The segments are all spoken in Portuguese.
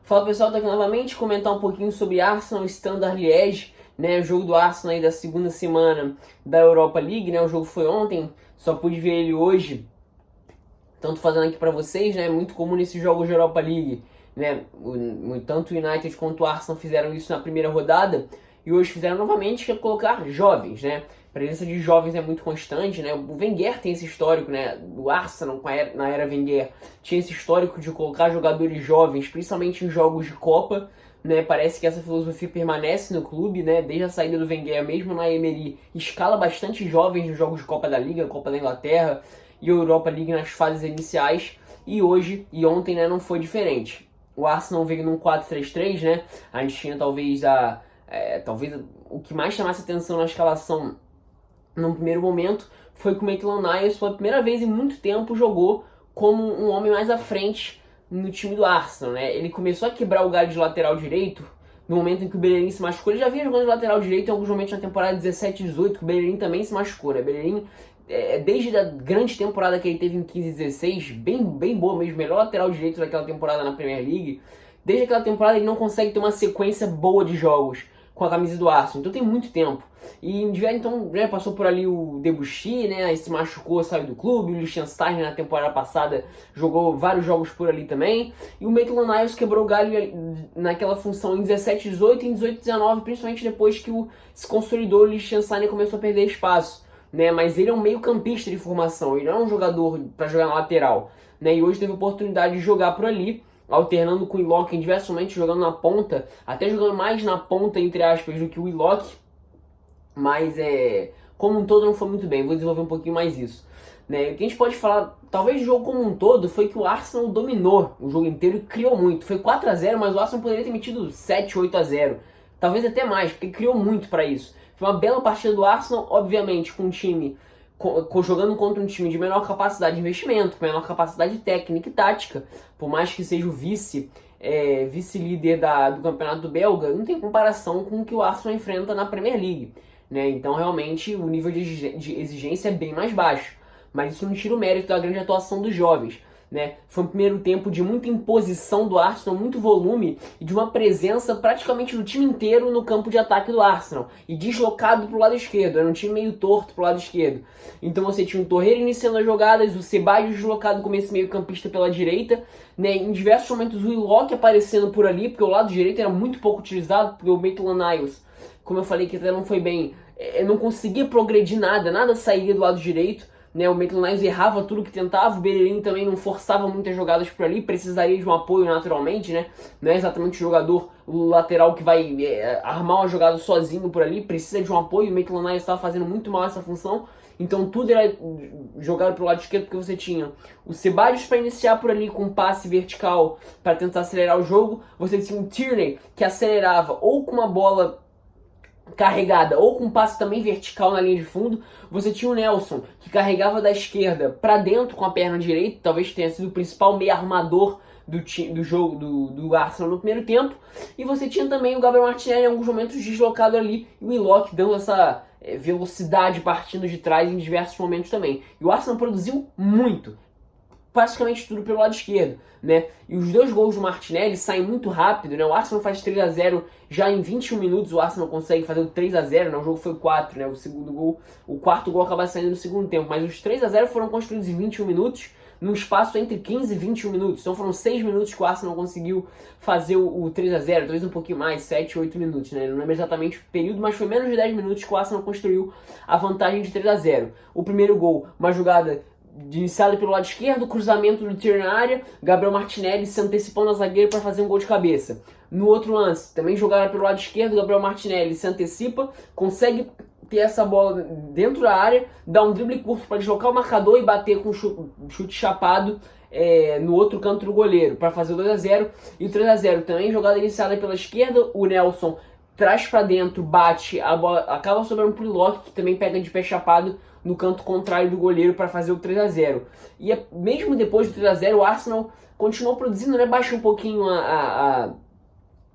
Fala pessoal, tô aqui novamente comentar um pouquinho sobre Arsenal e Standard Liège, né? O jogo do Arsenal aí da segunda semana da Europa League, né? O jogo foi ontem, só pude ver ele hoje. Então tô fazendo aqui pra vocês, né? É muito comum nesses jogos de Europa League, né? Tanto o United quanto o Arsenal fizeram isso na primeira rodada e hoje fizeram novamente, que é colocar jovens, né? A presença de jovens é muito constante, né? O Wenger tem esse histórico, né? O Arsenal, na era Wenger, tinha esse histórico de colocar jogadores jovens, principalmente em jogos de Copa, né? Parece que essa filosofia permanece no clube, né? Desde a saída do Wenger, mesmo na Emery, escala bastante jovens nos jogos de Copa da Liga, Copa da Inglaterra e Europa League nas fases iniciais. E hoje e ontem, né, não foi diferente. O Arsenal veio num 4-3-3, né? A gente tinha talvez talvez o que mais chamasse atenção na escalação num primeiro momento foi que o Maitland-Niles, pela primeira vez em muito tempo, jogou como um homem mais à frente no time do Arsenal, né? Ele começou a quebrar o galho de lateral direito no momento em que o Bellerin se machucou. Ele já vinha jogando de lateral direito em alguns momentos na temporada 17-18, que o Bellerin também se machucou, né? Bellerin, desde a grande temporada que ele teve em 15-16, bem boa mesmo, melhor lateral direito daquela temporada na Premier League, desde aquela temporada ele não consegue ter uma sequência boa de jogos com a camisa do Arsenal, então tem muito tempo. E então já passou por ali o Debuchy, né? Aí se machucou, saiu do clube. O Liechtenstein na temporada passada jogou vários jogos por ali também. E o Maitland-Niles quebrou o galho naquela função em 17-18 e em 18-19, principalmente depois que se consolidou o Liechtenstein e começou a perder espaço, né? Mas ele é um meio-campista de formação, ele não é um jogador para jogar na lateral, né? E hoje teve a oportunidade de jogar por ali, alternando com o Willock em diversos momentos, jogando na ponta, até jogando mais na ponta, entre aspas, do que o Willock. Mas como um todo não foi muito bem, vou desenvolver um pouquinho mais isso, né? O que a gente pode falar, talvez do jogo como um todo, foi que o Arsenal dominou o jogo inteiro e criou muito. Foi 4-0, mas o Arsenal poderia ter metido 7-8-0, talvez até mais, porque criou muito para isso. Foi uma bela partida do Arsenal, obviamente, com um time jogando contra um time de menor capacidade de investimento, com menor capacidade técnica e tática, por mais que seja o vice-líder do campeonato belga, não tem comparação com o que o Arsenal enfrenta na Premier League, né? Então realmente o nível de exigência é bem mais baixo, mas isso não tira o mérito da grande atuação dos jovens, né? Foi um primeiro tempo de muita imposição do Arsenal, muito volume e de uma presença praticamente do time inteiro no campo de ataque do Arsenal e deslocado pro lado esquerdo, era um time meio torto pro lado esquerdo. Então você tinha o Torreira iniciando as jogadas, o Ceballos deslocado como esse meio campista pela direita, né? Em diversos momentos o Willock aparecendo por ali, porque o lado direito era muito pouco utilizado, porque o Maitland-Niles, como eu falei que até não foi bem, não conseguia progredir nada saía do lado direito, né? O Maitland-Niles errava tudo que tentava, o Bellerin também não forçava muitas jogadas por ali, precisaria de um apoio naturalmente, né? Não é exatamente o jogador, o lateral que vai armar uma jogada sozinho por ali, precisa de um apoio, o Maitland-Niles estava fazendo muito mal essa função, então tudo era jogado pro lado esquerdo, porque você tinha o Ceballos para iniciar por ali com um passe vertical para tentar acelerar o jogo, você tinha o Tierney que acelerava ou com uma bola carregada ou com um passe também vertical na linha de fundo, você tinha o Nelson que carregava da esquerda para dentro com a perna direita, talvez tenha sido o principal meio armador do jogo do Arsenal no primeiro tempo, e você tinha também o Gabriel Martinelli em alguns momentos deslocado ali, e o Willock dando essa velocidade partindo de trás em diversos momentos também. E o Arsenal produziu muito, praticamente tudo pelo lado esquerdo, né? E os dois gols do Martinelli saem muito rápido, né? O Arsenal faz 3-0 já em 21 minutos, o Arsenal consegue fazer o 3-0, né? O jogo foi 4, né? O quarto gol acaba saindo no segundo tempo, mas os 3-0 foram construídos em 21 minutos, num espaço entre 15 e 21 minutos. Então foram 6 minutos que o Arsenal conseguiu fazer o 3-0, talvez um pouquinho mais, 7, 8 minutos, né? Não lembro exatamente o período, mas foi menos de 10 minutos que o Arsenal construiu a vantagem de 3-0. O primeiro gol, uma jogada iniciado pelo lado esquerdo, cruzamento do Tierney na área, Gabriel Martinelli se antecipando a zagueiro para fazer um gol de cabeça. No outro lance, também jogada pelo lado esquerdo, Gabriel Martinelli se antecipa, consegue ter essa bola dentro da área, dá um drible curto para deslocar o marcador e bater com chute chapado no outro canto do goleiro para fazer o 2-0. E o 3-0 também jogada iniciada pela esquerda, o Nelson traz para dentro, bate, a bola acaba sobrando pro Willock, que também pega de pé chapado no canto contrário do goleiro para fazer o 3-0. E mesmo depois do 3-0, o Arsenal continuou produzindo, né? Baixa um pouquinho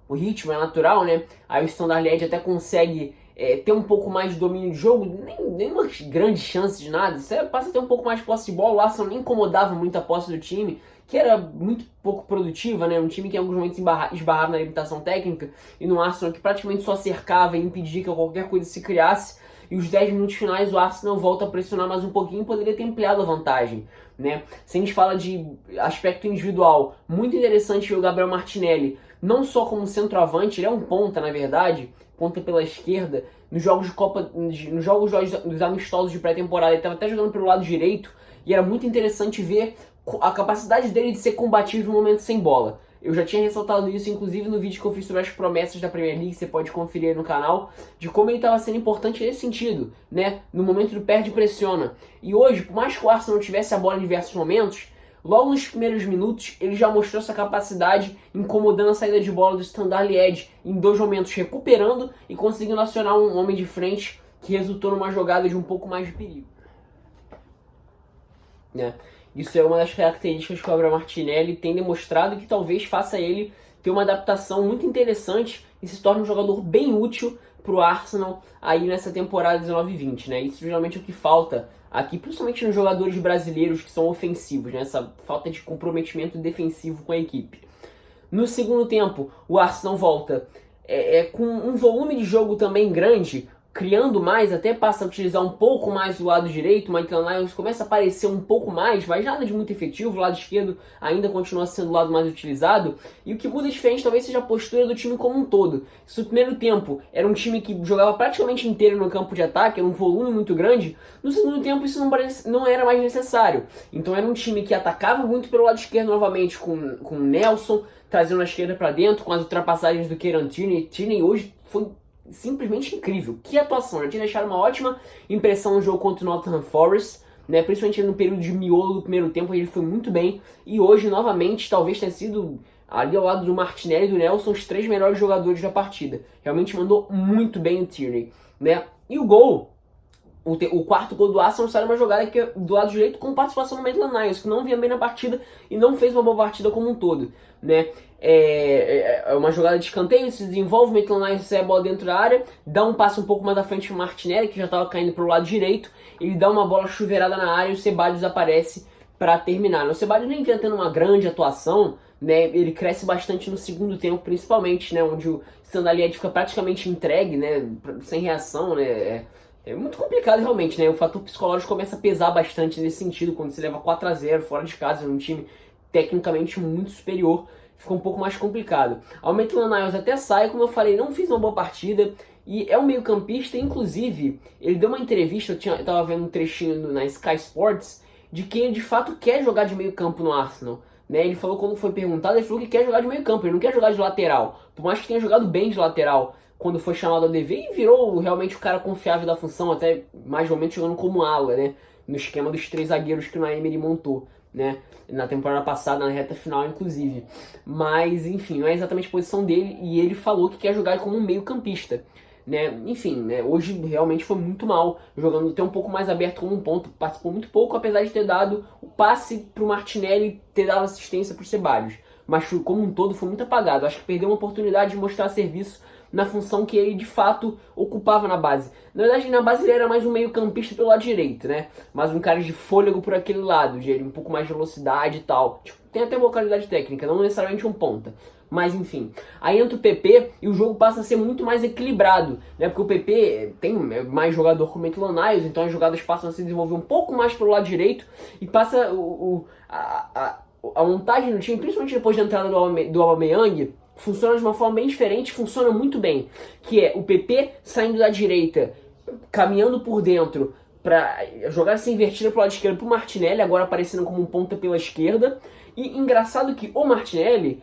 o ritmo, é natural, né? Aí o Standard Liège até consegue ter um pouco mais de domínio de jogo, nenhuma grande chance de nada, você passa a ter um pouco mais de posse de bola, o Arsenal nem incomodava muito a posse do time, que era muito pouco produtiva, né? Um time que em alguns momentos esbarrava na limitação técnica, e no Arsenal que praticamente só cercava e impedia que qualquer coisa se criasse. E os 10 minutos finais o Arsenal volta a pressionar mais um pouquinho e poderia ter ampliado a vantagem, né? Se a gente fala de aspecto individual, muito interessante ver o Gabriel Martinelli, não só como centroavante, ele é um ponta, na verdade, ponta pela esquerda. Nos jogos de Copa, nos jogos dos amistosos de pré-temporada, ele estava até jogando pelo lado direito, e era muito interessante ver a capacidade dele de ser combativo no momento sem bola. Eu já tinha ressaltado isso, inclusive, no vídeo que eu fiz sobre as promessas da Premier League, você pode conferir aí no canal, de como ele estava sendo importante nesse sentido, né? No momento do perde e pressiona. E hoje, por mais que o Arsenal não tivesse a bola em diversos momentos, logo nos primeiros minutos, ele já mostrou essa capacidade, incomodando a saída de bola do Standard Liège, em 2 momentos recuperando e conseguindo acionar um homem de frente que resultou numa jogada de um pouco mais de perigo, né? Isso é uma das características que o Gabriel Martinelli tem demonstrado, que talvez faça ele ter uma adaptação muito interessante e se torne um jogador bem útil para o Arsenal aí nessa temporada 19/20, né? Isso geralmente é o que falta aqui, principalmente nos jogadores brasileiros que são ofensivos, né? Essa falta de comprometimento defensivo com a equipe. No segundo tempo, o Arsenal volta com um volume de jogo também grande, criando mais, até passa a utilizar um pouco mais o lado direito, o Maitland-Niles começa a aparecer um pouco mais, mas nada de muito efetivo, o lado esquerdo ainda continua sendo o lado mais utilizado, e o que muda diferente talvez seja a postura do time como um todo. Se no primeiro tempo era um time que jogava praticamente inteiro no campo de ataque, era um volume muito grande, no segundo tempo isso não era mais necessário. Então era um time que atacava muito pelo lado esquerdo novamente, com o Nelson trazendo a esquerda para dentro, com as ultrapassagens do Kieran Tierney. Tierney hoje foi simplesmente incrível. Que atuação! Já tinha deixado uma ótima impressão no jogo contra o Nottingham Forest, né? Principalmente no período de miolo do primeiro tempo, ele foi muito bem. E hoje, novamente, talvez tenha sido, ali ao lado do Martinelli e do Nelson, os 3 melhores jogadores da partida. Realmente mandou muito bem o Tierney, né? E o gol, o quarto gol do Arsenal, sai uma jogada que é do lado direito com participação do Maitland-Niles, que não vinha bem na partida e não fez uma boa partida como um todo, né? É uma jogada de escanteio, se desenvolve, o Maitland-Niles recebe a bola dentro da área, dá um passo um pouco mais à frente pro Martinelli, que já estava caindo pro lado direito, ele dá uma bola chuveirada na área e o Ceballos aparece para terminar. O Ceballos nem vinha tendo uma grande atuação, né? Ele cresce bastante no segundo tempo, principalmente, né? Onde o Standard Liège fica praticamente entregue, né? Sem reação, né? É muito complicado realmente, né? O fator psicológico começa a pesar bastante nesse sentido, quando você leva 4-0 fora de casa, num time tecnicamente muito superior, fica um pouco mais complicado. O Maitland-Niles até sai, como eu falei, não fez uma boa partida, e é um meio campista, inclusive, ele deu uma entrevista, eu tava vendo um trechinho na Sky Sports, de que ele de fato quer jogar de meio campo no Arsenal, né? Ele falou, quando foi perguntado, ele falou que quer jogar de meio campo, ele não quer jogar de lateral, por mais que tenha jogado bem de lateral quando foi chamado a DV, e virou realmente o cara confiável da função, até mais ou menos jogando como ala, né? No esquema dos 3 zagueiros que o Naemery montou, né? Na temporada passada, na reta final, inclusive. Mas, enfim, não é exatamente a posição dele, e ele falou que quer jogar como um meio campista, né? Enfim, né? Hoje realmente foi muito mal, jogando até um pouco mais aberto como um ponto, participou muito pouco, apesar de ter dado o passe pro Martinelli e ter dado assistência pro Ceballos. Mas como um todo foi muito apagado, acho que perdeu uma oportunidade de mostrar serviço na função que ele de fato ocupava na base. Na verdade, na base ele era mais um meio campista pelo lado direito, né? Mas um cara de fôlego por aquele lado, de um pouco mais de velocidade e tal. Tipo, tem até boa qualidade técnica, não necessariamente um ponta. Mas enfim, aí entra o PP e o jogo passa a ser muito mais equilibrado, né? Porque o PP tem mais jogador como o Maitland-Niles, então as jogadas passam a se desenvolver um pouco mais pelo lado direito e passa a montagem do time, principalmente depois da entrada do Aubameyang, funciona de uma forma bem diferente, funciona muito bem, que é o PP saindo da direita, caminhando por dentro para jogar essa invertida pro lado esquerdo pro Martinelli, agora aparecendo como um ponta pela esquerda. E engraçado que o Martinelli,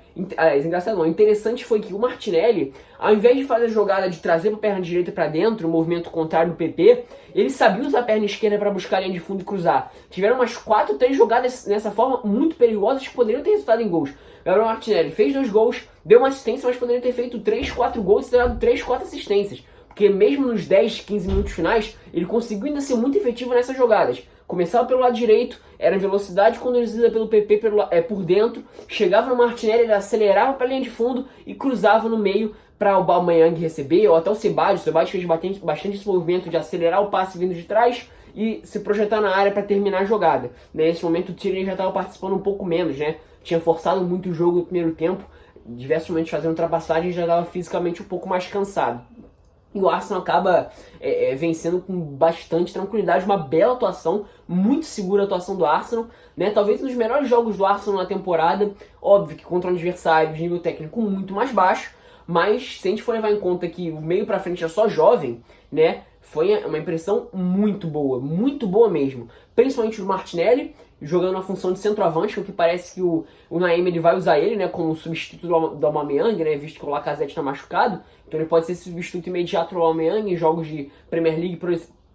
interessante foi que o Martinelli, ao invés de fazer a jogada de trazer a perna direita para dentro, o movimento contrário do PP, ele sabia usar a perna esquerda para buscar a linha de fundo e cruzar. Tiveram umas 4, 3 jogadas nessa forma muito perigosas que poderiam ter resultado em gols. Gabriel Martinelli fez 2 gols, deu uma assistência, mas poderia ter feito 3, 4 gols e ter dado 3, 4 assistências. Porque mesmo nos 10, 15 minutos finais, ele conseguiu ainda ser muito efetivo nessas jogadas. Começava pelo lado direito, era velocidade conduzida pelo PP por dentro, chegava no Martinelli, ele acelerava para a linha de fundo e cruzava no meio para o Aubameyang receber, ou até o Ceballos. O Ceballos fez bastante esse movimento de acelerar o passe vindo de trás e se projetar na área para terminar a jogada. Nesse momento o Tierney já estava participando um pouco menos, né? tinha forçado muito o jogo no primeiro tempo, diversos momentos fazendo ultrapassagem, já estava fisicamente um pouco mais cansado. E o Arsenal acaba vencendo com bastante tranquilidade, uma bela atuação, muito segura a atuação do Arsenal, né? Talvez um dos melhores jogos do Arsenal na temporada, óbvio que contra um adversário de nível técnico muito mais baixo, mas se a gente for levar em conta que o meio pra frente é só jovem, né? Foi uma impressão muito boa mesmo. Principalmente o Martinelli, jogando na função de centroavante, o que parece que o Naim ele vai usar ele, né, como substituto do Aubameyang, né, visto que o Lacazette está machucado. Então ele pode ser substituto imediato do Aubameyang em jogos de Premier League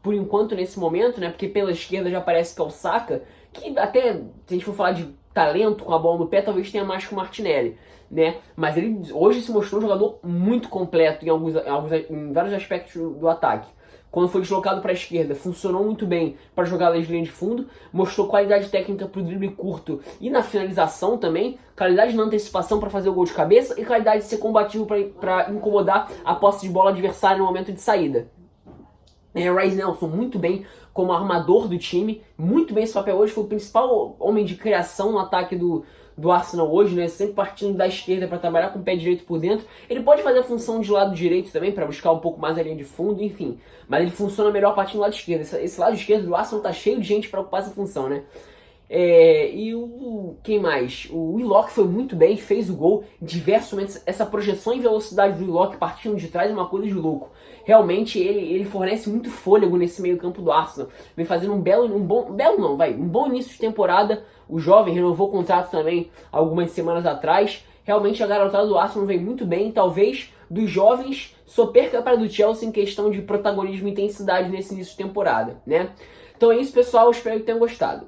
por enquanto nesse momento, né, porque pela esquerda já parece que é o Saka, que até, se a gente for falar de talento com a bola no pé, talvez tenha mais que o Martinelli, né? Mas ele hoje se mostrou um jogador muito completo em vários aspectos do ataque. Quando foi deslocado para a esquerda, funcionou muito bem para jogadas de linha de fundo, mostrou qualidade técnica para o drible curto e na finalização também, qualidade na antecipação para fazer o gol de cabeça e qualidade de ser combativo para incomodar a posse de bola adversária no momento de saída. Reiss Nelson muito bem como armador do time, muito bem esse papel hoje, foi o principal homem de criação no ataque do Arsenal hoje, né? Sempre partindo da esquerda para trabalhar com o pé direito por dentro. Ele pode fazer a função de lado direito também, para buscar um pouco mais a linha de fundo, enfim. Mas ele funciona melhor partindo do lado esquerdo. Esse lado esquerdo do Arsenal tá cheio de gente para ocupar essa função, né? Quem mais? O Willock foi muito bem, fez o gol diversos momentos. Essa projeção em velocidade do Willock partindo de trás é uma coisa de louco. Realmente ele fornece muito fôlego nesse meio campo do Arsenal. Vem fazendo um bom início de temporada. O jovem renovou o contrato também algumas semanas atrás. Realmente a garotada do Arsenal vem muito bem. Talvez dos jovens só perca para do Chelsea em questão de protagonismo e intensidade nesse início de temporada, né? Então é isso, pessoal. Espero que tenham gostado.